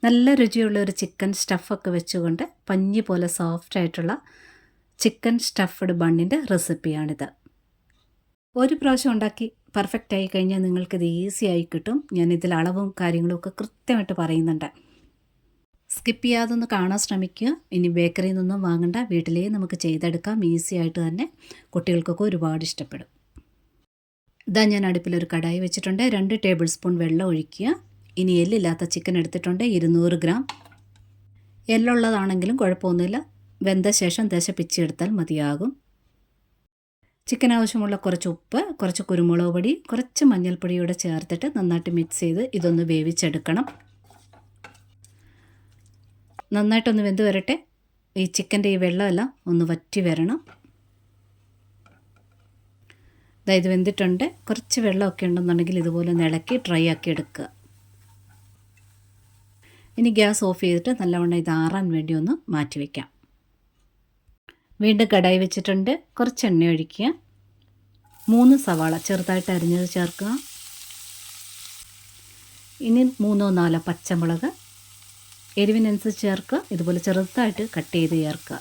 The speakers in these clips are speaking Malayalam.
നല്ല രുചിയുള്ള ഒരു ചിക്കൻ സ്റ്റഫൊക്കെ വെച്ചുകൊണ്ട് പഞ്ഞി പോലെ സോഫ്റ്റായിട്ടുള്ള ചിക്കൻ സ്റ്റഫ്ഡ് ബണ്ണിൻ്റെ റെസിപ്പിയാണിത്. ഒരു പ്രാവശ്യം ഉണ്ടാക്കി പെർഫെക്റ്റ് ആയി കഴിഞ്ഞാൽ നിങ്ങൾക്കിത് ഈസി ആയി കിട്ടും. ഞാനിതിൽ അളവും കാര്യങ്ങളും ഒക്കെ കൃത്യമായിട്ട് പറയുന്നുണ്ട്. സ്കിപ്പ് ചെയ്യാതൊന്ന് കാണാൻ ശ്രമിക്കുക. ഇനി ബേക്കറിയിൽ നിന്നും വാങ്ങണ്ട, വീട്ടിലേ നമുക്ക് ചെയ്തെടുക്കാം. ഈസി ആയിട്ട് തന്നെ കുട്ടികൾക്കൊക്കെ ഒരുപാട് ഇഷ്ടപ്പെടും. ഇതാ ഞാൻ അടുപ്പിലൊരു കടായി വെച്ചിട്ടുണ്ട്. 2 ടേബിൾ സ്പൂൺ വെള്ളം ഒഴിക്കുക. ഇനി എല്ലില്ലാത്ത ചിക്കൻ എടുത്തിട്ടുണ്ട് 200 ഗ്രാം. എല്ലുള്ളതാണെങ്കിലും കുഴപ്പമൊന്നുമില്ല. വെന്ത ശേഷം ദശ പിച്ചെടുത്താൽ മതിയാകും. ചിക്കൻ ആവശ്യമുള്ള കുറച്ച് ഉപ്പ്, കുറച്ച് കുരുമുളക് പൊടി, കുറച്ച് മഞ്ഞൾപ്പൊടിയൂടെ ചേർത്തിട്ട് നന്നായിട്ട് മിക്സ് ചെയ്ത് ഇതൊന്ന് വേവിച്ചെടുക്കണം. നന്നായിട്ടൊന്ന് വെന്ത് വരട്ടെ. ഈ ചിക്കൻ്റെ ഈ വെള്ളമെല്ലാം ഒന്ന് വറ്റി വരണം. ഇത് വെന്തിട്ടുണ്ട്. കുറച്ച് വെള്ളമൊക്കെ ഉണ്ടെന്നുണ്ടെങ്കിൽ ഇതുപോലെ ഇളക്കി ഡ്രൈ ആക്കി എടുക്കുക. ഇനി ഗ്യാസ് ഓഫ് ചെയ്തിട്ട് നല്ലവണ്ണം ഇത് ആറാൻ വേണ്ടി ഒന്ന് മാറ്റി വയ്ക്കാം. വീണ്ടും കടായി വെച്ചിട്ടുണ്ട്. കുറച്ച് എണ്ണ ഒഴിക്കുക. 3 സവാള ചെറുതായിട്ട് അരിഞ്ഞത് ചേർക്കുക. ഇനി 3-4 പച്ചമുളക് എരിവിനനുസരിച്ച് ചേർക്കുക. ഇതുപോലെ ചെറുതായിട്ട് കട്ട് ചെയ്ത് ചേർക്കുക.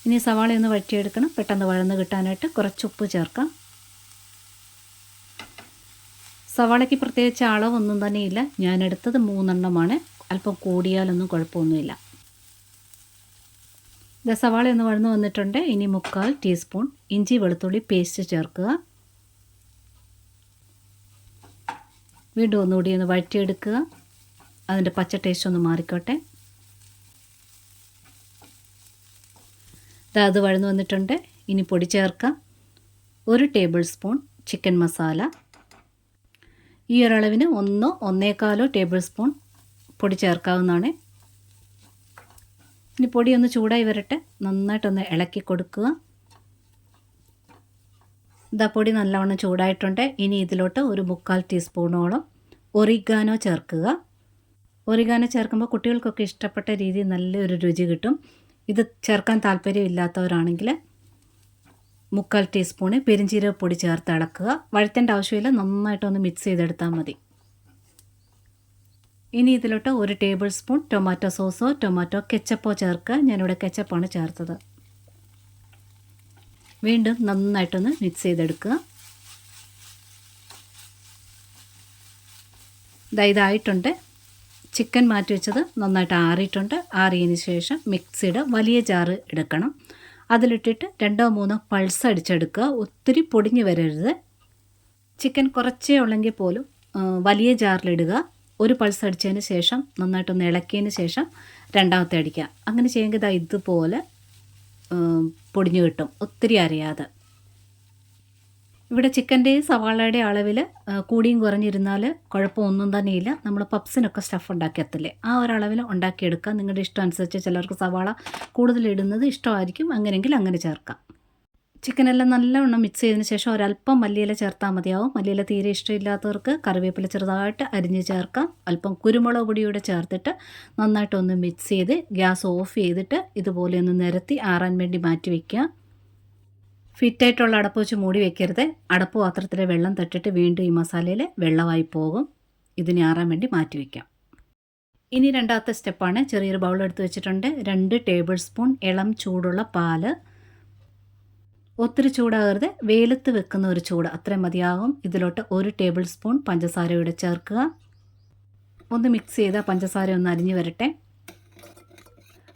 ഇനി സവാളയൊന്ന് വഴറ്റിയെടുക്കണം. പെട്ടെന്ന് വഴന്ന് കിട്ടാനായിട്ട് കുറച്ച് ഉപ്പ് ചേർക്കാം. സവാളയ്ക്ക് പ്രത്യേകിച്ച് അളവൊന്നും തന്നെയില്ല. ഞാനെടുത്തത് 3 എണ്ണമാണ്. അല്പം കൂടിയാലൊന്നും കുഴപ്പമൊന്നുമില്ല. സവാള ഒന്ന് വഴന്ന് വന്നിട്ടുണ്ട്. ഇനി 3/4 ടീസ്പൂൺ ഇഞ്ചി വെളുത്തുള്ളി പേസ്റ്റ് ചേർക്കുക. വീണ്ടും ഒന്നുകൂടി ഒന്ന് വഴറ്റിയെടുക്കുക. അതിൻ്റെ പച്ച ടേസ്റ്റ് ഒന്ന് മാറിക്കോട്ടെ. അത് വഴന്ന് വന്നിട്ടുണ്ട്. ഇനി പൊടി ചേർക്കാം. 1 ടേബിൾ സ്പൂൺ ചിക്കൻ മസാല. ഈ ഒരളവിന് 1-1.25 ടേബിൾ സ്പൂൺ പൊടി ചേർക്കാവുന്നതാണ്. ഇനി പൊടി ഒന്ന് ചൂടായി വരട്ടെ. നന്നായിട്ടൊന്ന് ഇളക്കി കൊടുക്കുക. പൊടി നല്ലവണ്ണം ചൂടായിട്ടുണ്ട്. ഇനി ഇതിലോട്ട് ഒരു 3/4 ടീസ്പൂണോളം ഒറിഗാനോ ചേർക്കുക. ഒറിഗാനോ ചേർക്കുമ്പോൾ കുട്ടികൾക്കൊക്കെ ഇഷ്ടപ്പെട്ട രീതിയിൽ നല്ലൊരു രുചി കിട്ടും. ഇത് ചേർക്കാൻ താല്പര്യമില്ലാത്തവരാണെങ്കിൽ 3/4 ടീസ്പൂണ് പെരിഞ്ജീരകപ്പൊടി ചേർത്ത് ഇളക്കുക. വഴറ്റേണ്ട ആവശ്യമില്ല. നന്നായിട്ടൊന്ന് മിക്സ് ചെയ്തെടുത്താൽ മതി. ഇനി ഇതിലോട്ട് 1 ടേബിൾ സ്പൂൺ ടൊമാറ്റോ സോസോ ടൊമാറ്റോ കെച്ചപ്പോ ചേർക്കുക. ഞാനിവിടെ കെച്ചപ്പാണ് ചേർത്തത്. വീണ്ടും നന്നായിട്ടൊന്ന് മിക്സ് ചെയ്തെടുക്കുക. ഇതായിട്ടുണ്ട്. ചിക്കൻ മാറ്റി വെച്ചത് നന്നായിട്ട് ആറിയിട്ടുണ്ട്. ആറിയതിന് ശേഷം മിക്സിയുടെ വലിയ ജാറ് എടുക്കണം. അതിലിട്ടിട്ട് 2-3 പൾസ് അടിച്ചെടുക്കുക. ഒത്തിരി പൊടിഞ്ഞ് വരരുത്. ചിക്കൻ കുറച്ചേ ഉള്ളെങ്കിൽ പോലും വലിയ ജാറിലിടുക. 1 പൾസ് അടിച്ചതിന് ശേഷം നന്നായിട്ടൊന്ന് ഇളക്കിയതിന് ശേഷം രണ്ടാമത്തെ അടിക്കുക. അങ്ങനെ ചെയ്യുമെങ്കിൽ ഇതുപോലെ പൊടിഞ്ഞു കിട്ടും, ഒത്തിരി അരയാതെ. ഇവിടെ ചിക്കൻ്റെയും സവാളയുടെ അളവിൽ കൂടിയും കുറഞ്ഞിരുന്നാൽ കുഴപ്പമൊന്നും തന്നെയില്ല. നമ്മൾ പപ്സിനൊക്കെ സ്റ്റഫ് ഉണ്ടാക്കിയത്തില്ലേ, ആ ഒരളവിൽ ഉണ്ടാക്കിയെടുക്കാം. നിങ്ങളുടെ ഇഷ്ടം അനുസരിച്ച് ചിലർക്ക് സവാള കൂടുതലിടുന്നത് ഇഷ്ടമായിരിക്കും. അങ്ങനെയെങ്കിൽ അങ്ങനെ ചേർക്കാം. ചിക്കനെല്ലാം നല്ലവണ്ണം മിക്സ് ചെയ്തതിന് ശേഷം ഒരല്പം മല്ലിയില ചേർത്താൽ മതിയാവും. മല്ലിയില തീരെ ഇഷ്ടമില്ലാത്തവർക്ക് കറിവേപ്പില ചെറുതായിട്ട് അരിഞ്ഞ് ചേർക്കാം. അല്പം കുരുമുളക് പൊടിയൂടെ ചേർത്തിട്ട് നന്നായിട്ടൊന്ന് മിക്സ് ചെയ്ത് ഗ്യാസ് ഓഫ് ചെയ്തിട്ട് ഇതുപോലെ ഒന്ന് നിരത്തി ആറാൻ വേണ്ടി മാറ്റി വയ്ക്കുക. ഫിറ്റായിട്ടുള്ള അടപ്പ് വെച്ച് മൂടി വയ്ക്കരുത്. അടപ്പ് പാത്രത്തിലെ വെള്ളം തട്ടിട്ട് വീണ്ടും ഈ മസാലയിൽ വെള്ളമായി പോകും. ഇതിനെ ആറാൻ വേണ്ടി മാറ്റി വയ്ക്കാം. ഇനി രണ്ടാമത്തെ സ്റ്റെപ്പാണ്. ചെറിയൊരു ബൗൾ എടുത്ത് വെച്ചിട്ടുണ്ട്. 2 ടേബിൾ സ്പൂൺ ഇളം ചൂടുള്ള പാല്. ഒത്തിരി ചൂടാകരുത്, വെയിലത്ത് വെക്കുന്ന ഒരു ചൂട് അത്രയും മതിയാകും. ഇതിലോട്ട് 1 ടേബിൾ സ്പൂൺ പഞ്ചസാരയുടെ ചേർക്കുക. ഒന്ന് മിക്സ് ചെയ്താൽ പഞ്ചസാര ഒന്ന് അലിഞ്ഞ് വരട്ടെ.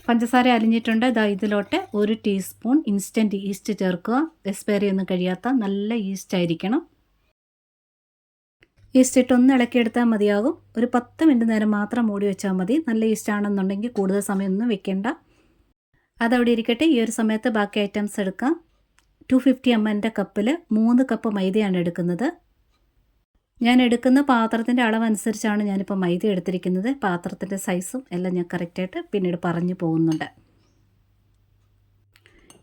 പഞ്ചസാര അലിഞ്ഞിട്ടുണ്ട്. ഇതിലോട്ട് 1 ടീസ്പൂൺ ഇൻസ്റ്റൻറ്റ് ഈസ്റ്റ് ചേർക്കുക. എക്സ്പയറി ഒന്നും കഴിയാത്ത നല്ല ഈസ്റ്റ് ആയിരിക്കണം. ഈസ്റ്റ് ഇട്ട് ഒന്ന് ഇളക്കിയെടുത്താൽ മതിയാകും. ഒരു 10 മിനിറ്റ് നേരം മാത്രം മൂടി വെച്ചാൽ മതി. നല്ല ഈസ്റ്റ് ആണെന്നുണ്ടെങ്കിൽ കൂടുതൽ സമയമൊന്നും വെക്കേണ്ട. അതവിടെ ഇരിക്കട്ടെ. ഈ ഒരു സമയത്ത് ബാക്കി ഐറ്റംസ് എടുക്കാം. 250 ml കപ്പിൽ 3 കപ്പ് മൈദയാണ് എടുക്കുന്നത്. ഞാൻ എടുക്കുന്ന പാത്രത്തിൻ്റെ അളവനുസരിച്ചാണ് ഞാനിപ്പോൾ മൈദ എടുത്തിരിക്കുന്നത്. പാത്രത്തിൻ്റെ സൈസും എല്ലാം ഞാൻ കറക്റ്റായിട്ട് പിന്നീട് പറഞ്ഞു പോകുന്നുണ്ട്.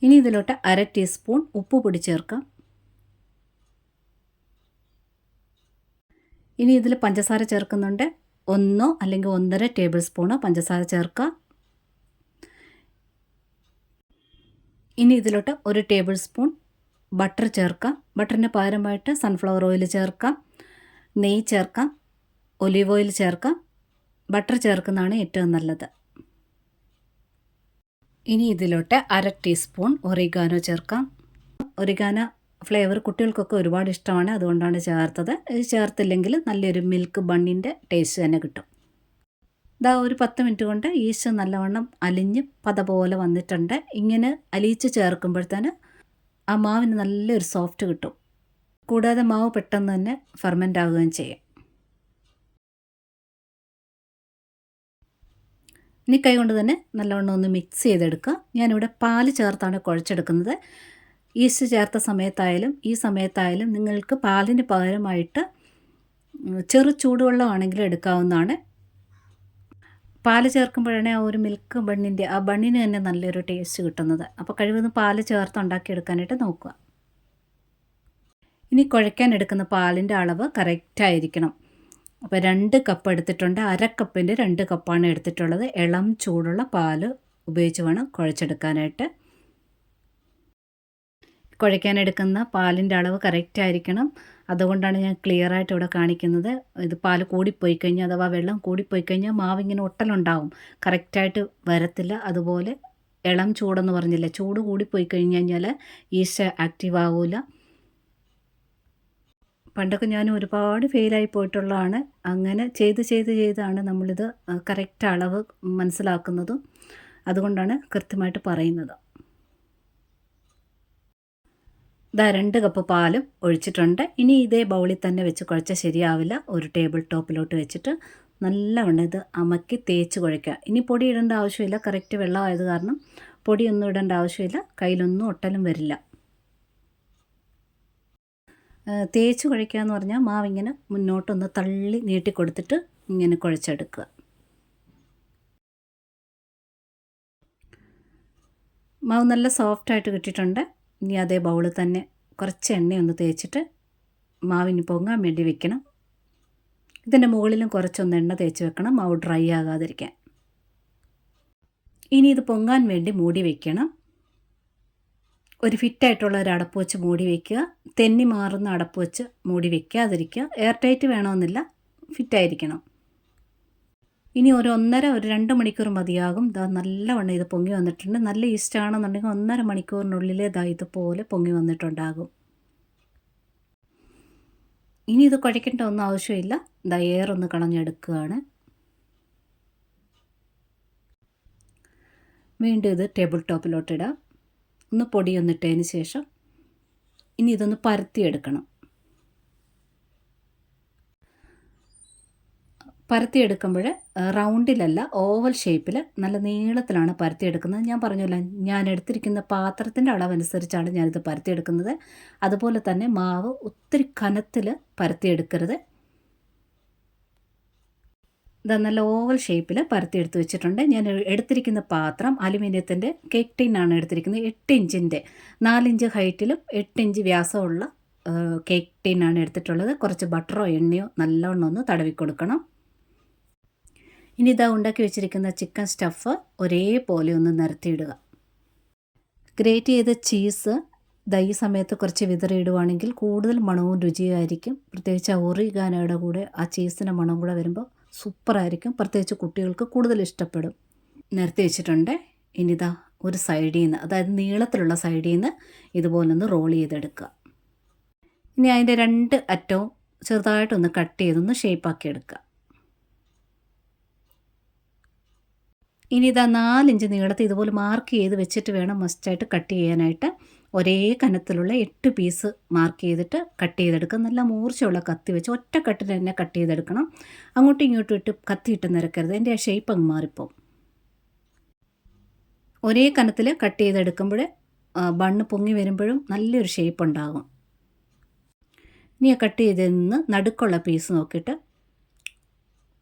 ഇനി ഇതിലോട്ട് 1/2 ടീസ്പൂൺ ഉപ്പ് പൊടി ചേർക്കാം. ഇനി ഇതിൽ പഞ്ചസാര ചേർക്കുന്നുണ്ട്. 1 അല്ലെങ്കിൽ 1.5 ടേബിൾ സ്പൂണ് പഞ്ചസാര ചേർക്കുക. ഇനി ഇതിലോട്ട് 1 ടേബിൾ സ്പൂൺ ബട്ടർ ചേർക്കാം. ബട്ടറിന് പകരമായിട്ട് സൺഫ്ലവർ ഓയിൽ ചേർക്കാം, നെയ്യ് ചേർക്കാം, ഒലീവ് ഓയിൽ ചേർക്കാം. ബട്ടർ ചേർക്കുന്നതാണ് ഏറ്റവും നല്ലത്. ഇനി ഇതിലോട്ട് 1/2 ടീസ്പൂൺ ഒറിഗാനോ ചേർക്കാം. ഒറിഗാനോ ഫ്ലേവർ കുട്ടികൾക്കൊക്കെ ഒരുപാട് ഇഷ്ടമാണ്, അതുകൊണ്ടാണ് ചേർത്തത്. ഇത് ചേർത്തില്ലെങ്കിൽ നല്ലൊരു മിൽക്ക് ബണ്ണിൻ്റെ ടേസ്റ്റ് തന്നെ കിട്ടും. ഇതാ ഒരു 10 മിനിറ്റ് കൊണ്ട് ഈസ്റ്റ് നല്ലവണ്ണം അലിഞ്ഞ് പത പോലെ വന്നിട്ടുണ്ട്. ഇങ്ങനെ അലിയിച്ച് ചേർക്കുമ്പോഴത്തേന് ആ മാവിന് നല്ലൊരു സോഫ്റ്റ് കിട്ടും. കൂടാതെ മാവ് പെട്ടെന്ന് തന്നെ ഫെർമെൻ്റ് ആവുകയും ചെയ്യും. ഇനി കൈ കൊണ്ട് തന്നെ നല്ലവണ്ണം ഒന്ന് മിക്സ് ചെയ്തെടുക്കുക. ഞാനിവിടെ പാല് ചേർത്താണ് കുഴച്ചെടുക്കുന്നത്. ഈസ്റ്റ് ചേർത്ത സമയത്തായാലും ഈ സമയത്തായാലും നിങ്ങൾക്ക് പാലിന് പകരമായിട്ട് ചെറു ചൂടുവെള്ളമാണെങ്കിലും എടുക്കാവുന്നതാണ്. പാല് ചേർക്കുമ്പോഴാണ് ആ ഒരു മിൽക്ക് ബണ്ണിൻ്റെ ആ ബണ്ണിന് തന്നെ നല്ലൊരു ടേസ്റ്റ് കിട്ടുന്നത്. അപ്പോൾ കഴിവതും പാല് ചേർത്ത് ഉണ്ടാക്കിയെടുക്കാനായിട്ട് നോക്കുക. ഇനി കുഴയ്ക്കാൻ എടുക്കുന്ന പാലിൻ്റെ അളവ് കറക്റ്റായിരിക്കണം. അപ്പോൾ 2 കപ്പ് എടുത്തിട്ടുണ്ട്. 1/2 കപ്പിൻ്റെ 2 കപ്പാണ് എടുത്തിട്ടുള്ളത്. ഇളം ചൂടുള്ള പാല് ഉപയോഗിച്ച് വേണം കുഴച്ചെടുക്കാനായിട്ട്. കുഴയ്ക്കാനെടുക്കുന്ന പാലിൻ്റെ അളവ് കറക്റ്റായിരിക്കണം. അതുകൊണ്ടാണ് ഞാൻ ക്ലിയറായിട്ട് ഇവിടെ കാണിക്കുന്നത്. ഇത് പാല് കൂടിപ്പോയി കഴിഞ്ഞാൽ അഥവാ വെള്ളം കൂടിപ്പോയി കഴിഞ്ഞാൽ മാവിങ്ങനെ ഒട്ടലുണ്ടാവും, കറക്റ്റായിട്ട് വരത്തില്ല. അതുപോലെ ഇളം ചൂടെന്ന് പറഞ്ഞില്ല, ചൂട് കൂടിപ്പോയി കഴിഞ്ഞ് കഴിഞ്ഞാൽ ഈസ്റ്റ് ആക്റ്റീവ് ആവില്ല. പണ്ടൊക്കെ ഞാൻ ഒരുപാട് ഫെയിലായി പോയിട്ടുള്ളതാണ്. അങ്ങനെ ചെയ്താണ് നമ്മളിത് കറക്റ്റ് അളവ് മനസ്സിലാക്കുന്നതും. അതുകൊണ്ടാണ് കൃത്യമായിട്ട് പറയുന്നത്. ഇതാ 2 കപ്പ് പാലും ഒഴിച്ചിട്ടുണ്ട്. ഇനി ഇതേ ബൗളിൽ തന്നെ വെച്ച് കുഴച്ചാൽ ശരിയാവില്ല. ഒരു ടേബിൾ ടോപ്പിലോട്ട് വെച്ചിട്ട് നല്ലവണ്ണം ഇത് അമക്കി തേച്ച് കുഴയ്ക്കുക. ഇനി പൊടി ഇടേണ്ട ആവശ്യമില്ല, കറക്റ്റ് വെള്ളമായത് കാരണം പൊടിയൊന്നും ഇടേണ്ട ആവശ്യമില്ല. കയ്യിലൊന്നും ഒട്ടലും വരില്ല. തേച്ച് കുഴയ്ക്കുക എന്ന് പറഞ്ഞാൽ മാവിങ്ങനെ മുന്നോട്ടൊന്ന് തള്ളി നീട്ടി കൊടുത്തിട്ട് ഇങ്ങനെ കുഴച്ചെടുക്കുക. മാവ് നല്ല സോഫ്റ്റായിട്ട് കിട്ടിയിട്ടുണ്ട്. ഇനി അതേ ബൗളിൽ തന്നെ കുറച്ച് എണ്ണയൊന്ന് തേച്ചിട്ട് മാവിന് പൊങ്ങാൻ വേണ്ടി വെക്കണം. ഇതിൻ്റെ മുകളിലും കുറച്ചൊന്ന് എണ്ണ തേച്ച് വെക്കണം, മാവ് ഡ്രൈ ആകാതിരിക്കാൻ. ഇനി ഇത് പൊങ്ങാൻ വേണ്ടി മൂടി വയ്ക്കണം. ഒരു ഫിറ്റായിട്ടുള്ള ഒരു അടപ്പ് വെച്ച് മൂടി വയ്ക്കുക. തെന്നി മാറുന്ന അടപ്പ് വെച്ച് മൂടി വയ്ക്കാതിരിക്കുക. എയർ ടൈറ്റ് വേണമെന്നില്ല, ഫിറ്റായിരിക്കണം. ഇനി ഒരു 2 മണിക്കൂർ മതിയാകും. ഇതാ നല്ലവണ്ണം ഇത് പൊങ്ങി വന്നിട്ടുണ്ട്. നല്ല ഈസ്റ്റ് ആണെന്നുണ്ടെങ്കിൽ 1.5 മണിക്കൂറിനുള്ളിൽ ഇതാ ഇതുപോലെ പൊങ്ങി വന്നിട്ടുണ്ടാകും. ഇനി ഇത് കുഴയ്ക്കേണ്ട ഒന്നും ആവശ്യമില്ല. ഇതാ എയറൊന്ന് കളഞ്ഞെടുക്കുകയാണ്. വീണ്ടും ഇത് ടേബിൾ ടോപ്പിലോട്ടിടാം. ഒന്ന് പൊടിയൊന്നിട്ടതിന് ശേഷം ഇനി ഇതൊന്ന് പരത്തിയെടുക്കണം. പരത്തിയെടുക്കുമ്പോൾ റൗണ്ടിലല്ല, ഓവൽ ഷേപ്പിൽ നല്ല നീളത്തിലാണ് പരത്തിയെടുക്കുന്നത്. ഞാൻ പറഞ്ഞല്ലോ, ഞാൻ എടുത്തിരിക്കുന്ന പാത്രത്തിൻ്റെ അളവനുസരിച്ചാണ് ഞാനിത് പരത്തിയെടുക്കുന്നത്. അതുപോലെ തന്നെ മാവ് ഒത്തിരി കനത്തിൽ പരത്തിയെടുക്കരുത്. ഇത് നല്ല ഓവൽ ഷേപ്പിൽ പരത്തിയെടുത്ത് വെച്ചിട്ടുണ്ട്. ഞാൻ എടുത്തിരിക്കുന്ന പാത്രം അലുമിനിയത്തിൻ്റെ കേക്ക് ടിന്നാണ് എടുത്തിരിക്കുന്നത്. 8 ഇഞ്ചിൻ്റെ 4 ഇഞ്ച് ഹൈറ്റിലും 8 ഇഞ്ച് വ്യാസമുള്ള കേക്ക് ടിന്നാണ് എടുത്തിട്ടുള്ളത്. കുറച്ച് ബട്ടറോ എണ്ണയോ നല്ലവണ്ണം ഒന്ന് തടവി കൊടുക്കണം. ഇനി ഇതാ ഉണ്ടാക്കി വെച്ചിരിക്കുന്ന ചിക്കൻ സ്റ്റഫ് ഒരേപോലെ ഒന്ന് നിരത്തിയിടുക. ഗ്രേറ്റ് ചെയ്ത ചീസ് ഈ സമയത്ത് കുറച്ച് വിതറിയിടുവാണെങ്കിൽ കൂടുതൽ മണവും രുചിയായിരിക്കും. പ്രത്യേകിച്ച് ഒറിഗാനോയുടെ കൂടെ ആ ചീസിൻ്റെ മണം കൂടെ വരുമ്പോൾ സൂപ്പറായിരിക്കും. പ്രത്യേകിച്ച് കുട്ടികൾക്ക് കൂടുതൽ ഇഷ്ടപ്പെടും. നിരത്തി വെച്ചിട്ടുണ്ട്. ഇനിതാ ഒരു സൈഡിൽ നിന്ന്, അതായത് നീളത്തിലുള്ള സൈഡിൽ നിന്ന് ഇതുപോലൊന്ന് റോൾ ചെയ്തെടുക്കുക. ഇനി അതിൻ്റെ 2 അറ്റവും ചെറുതായിട്ടൊന്ന് കട്ട് ചെയ്തൊന്ന് ഷേപ്പാക്കി എടുക്കുക. ഇനി ഇതാ 4 ഇഞ്ച് നീളത്തിൽ ഇതുപോലെ മാർക്ക് ചെയ്ത് വെച്ചിട്ട് വേണം മസ്റ്റായിട്ട് കട്ട് ചെയ്യാനായിട്ട്. ഒരേ കനത്തിലുള്ള 8 പീസ് മാർക്ക് ചെയ്തിട്ട് കട്ട് ചെയ്തെടുക്കുക. നല്ല മൂർച്ചയുള്ള കത്തി വെച്ച് ഒറ്റ കട്ടിൽ തന്നെ കട്ട് ചെയ്തെടുക്കണം. അങ്ങോട്ടും ഇങ്ങോട്ടും ഇട്ട് കത്തിയിട്ട് നിരക്കരുത്, അതിൻ്റെ ആ ഷേപ്പ് അങ്ങ് മാറിപ്പോവും. ഒരേ കനത്തിൽ കട്ട് ചെയ്തെടുക്കുമ്പോൾ ബണ്ണ് പൊങ്ങി വരുമ്പോഴും നല്ലൊരു ഷേപ്പ് ഉണ്ടാകും. ഇനി ആ കട്ട് ചെയ്തതിൽ നിന്ന് നടുക്കുള്ള പീസ് നോക്കിയിട്ട്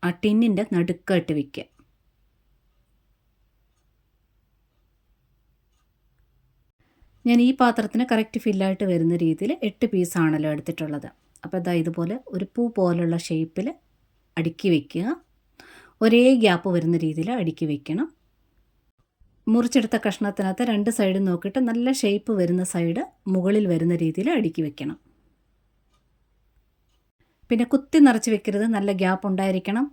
ആ ടിന്നിൻ്റെ നടുക്കായിട്ട് വയ്ക്കുക. ഞാൻ ഈ പാത്രത്തിന് കറക്റ്റ് ഫില്ലായിട്ട് വരുന്ന രീതിയിൽ 8 പീസാണല്ലോ എടുത്തിട്ടുള്ളത്. അപ്പോൾ ഇതാ ഇതുപോലെ ഒരു പൂ പോലുള്ള ഷേപ്പിൽ അടുക്കി വയ്ക്കുക. ഒരേ ഗ്യാപ്പ് വരുന്ന രീതിയിൽ അടുക്കി വയ്ക്കണം. മുറിച്ചെടുത്ത കഷ്ണത്തിനകത്ത് 2 സൈഡും നോക്കിയിട്ട് നല്ല ഷേപ്പ് വരുന്ന സൈഡ് മുകളിൽ വരുന്ന രീതിയിൽ അടുക്കി വയ്ക്കണം. പിന്നെ കുത്തി നിറച്ച് വെക്കരുത്, നല്ല ഗ്യാപ്പ് ഉണ്ടായിരിക്കണം.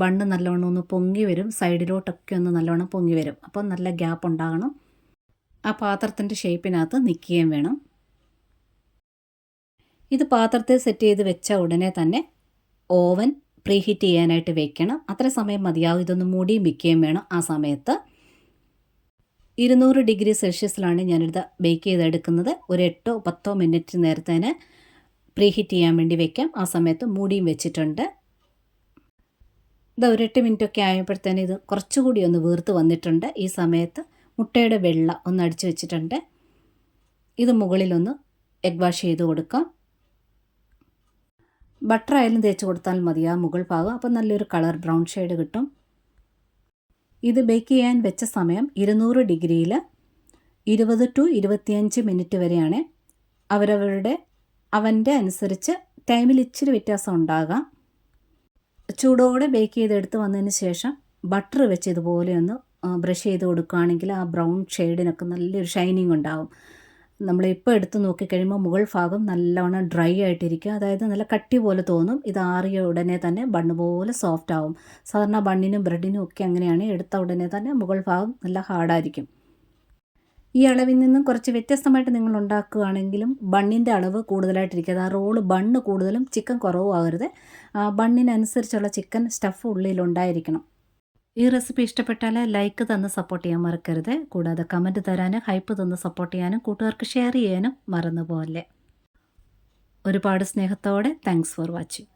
ബണ്ണ് നല്ലോണം ഒന്ന് പൊങ്ങി വരും, സൈഡിലോട്ടൊക്കെ ഒന്ന് നല്ലോണം പൊങ്ങി വരും. അപ്പോൾ നല്ല ഗ്യാപ്പ് ഉണ്ടാകണം. ആ പാത്രത്തിൻ്റെ ഷേപ്പിനകത്ത് നിൽക്കുകയും വേണം. ഇത് പാത്രത്തിൽ സെറ്റ് ചെയ്ത് വെച്ച ഉടനെ തന്നെ ഓവൻ പ്രീഹീറ്റ് ചെയ്യാനായിട്ട് വെക്കണം. അത്ര സമയം മതിയാവും. ഇതൊന്ന് മൂടിയും വയ്ക്കുകയും വേണം. ആ സമയത്ത് 200 ഡിഗ്രി സെൽഷ്യസിലാണ് ഞാനിത് ബേക്ക് ചെയ്തെടുക്കുന്നത്. ഒരു 8-10 മിനിറ്റ് നേരത്തേന് പ്രീഹീറ്റ് ചെയ്യാൻ വേണ്ടി വെക്കാം. ആ സമയത്ത് മൂടിയും വെച്ചിട്ടുണ്ട്. ഇത് ഒരു 8 മിനിറ്റൊക്കെ ആയപ്പോഴത്തേന് ഇത് കുറച്ചുകൂടി ഒന്ന് വീർത്ത് വന്നിട്ടുണ്ട്. ഈ സമയത്ത് മുട്ടയുടെ വെള്ള ഒന്ന് അടിച്ച് വെച്ചിട്ടുണ്ട്. ഇത് മുകളിലൊന്ന് എഗ് വാഷ് ചെയ്ത് കൊടുക്കാം. ബട്ടർ ആയാലും തേച്ച് കൊടുത്താൽ മതി ആ മുകൾ ഭാഗം. അപ്പോൾ നല്ലൊരു കളർ ബ്രൗൺ ഷെയ്ഡ് കിട്ടും. ഇത് ബേക്ക് ചെയ്യാൻ വെച്ച സമയം 200 ഡിഗ്രിയിൽ 20 to 25 മിനിറ്റ് വരെയാണ്. അവരവരുടെ അവൻ്റെ അനുസരിച്ച് ടൈമിൽ ഇച്ചിരി വ്യത്യാസം ഉണ്ടാകാം. ചൂടോടെ ബേക്ക് ചെയ്തെടുത്ത് വന്നതിന് ശേഷം ബട്ടർ വെച്ച് ഇതുപോലെ ഒന്ന് ബ്രഷ് ചെയ്ത് കൊടുക്കുകയാണെങ്കിൽ ആ ബ്രൗൺ ഷെയ്ഡിനൊക്കെ നല്ലൊരു ഷൈനിങ് ഉണ്ടാവും. നമ്മളിപ്പോൾ എടുത്ത് നോക്കിക്കഴിയുമ്പോൾ മുകൾ ഭാഗം നല്ലവണ്ണം ഡ്രൈ ആയിട്ടിരിക്കും. അതായത് നല്ല കട്ടി പോലെ തോന്നും. ഇത് ആറിയ ഉടനെ തന്നെ ബണ്ണ് പോലെ സോഫ്റ്റ് ആവും. സാധാരണ ബണ്ണിനും ബ്രെഡിനും ഒക്കെ അങ്ങനെയാണ്. എടുത്ത ഉടനെ തന്നെ മുകൾ ഭാഗം നല്ല ഹാർഡായിരിക്കും. ഈ അളവിൽ നിന്നും കുറച്ച് വ്യത്യസ്തമായിട്ട് നിങ്ങൾ ഉണ്ടാക്കുകയാണെങ്കിലും ബണ്ണിൻ്റെ അളവ് കൂടുതലായിട്ടിരിക്കുക. ആ റോള് ബണ്ണ് കൂടുതലും ചിക്കൻ കുറവും ആകരുത്. ബണ്ണിനനുസരിച്ചുള്ള ചിക്കൻ സ്റ്റഫ് ഉള്ളിലുണ്ടായിരിക്കണം. ഈ റെസിപ്പി ഇഷ്ടപ്പെട്ടാൽ ലൈക്ക് തന്ന് സപ്പോർട്ട് ചെയ്യാൻ മറക്കരുത്. കൂടാതെ കമൻറ്റ് തരാനും ഹൈപ്പ് തന്ന് സപ്പോർട്ട് ചെയ്യാനും കൂട്ടുകാർക്ക് ഷെയർ ചെയ്യാനും മറന്നുപോലെ. ഒരുപാട് സ്നേഹത്തോടെ താങ്ക്സ് ഫോർ വാച്ചിങ്.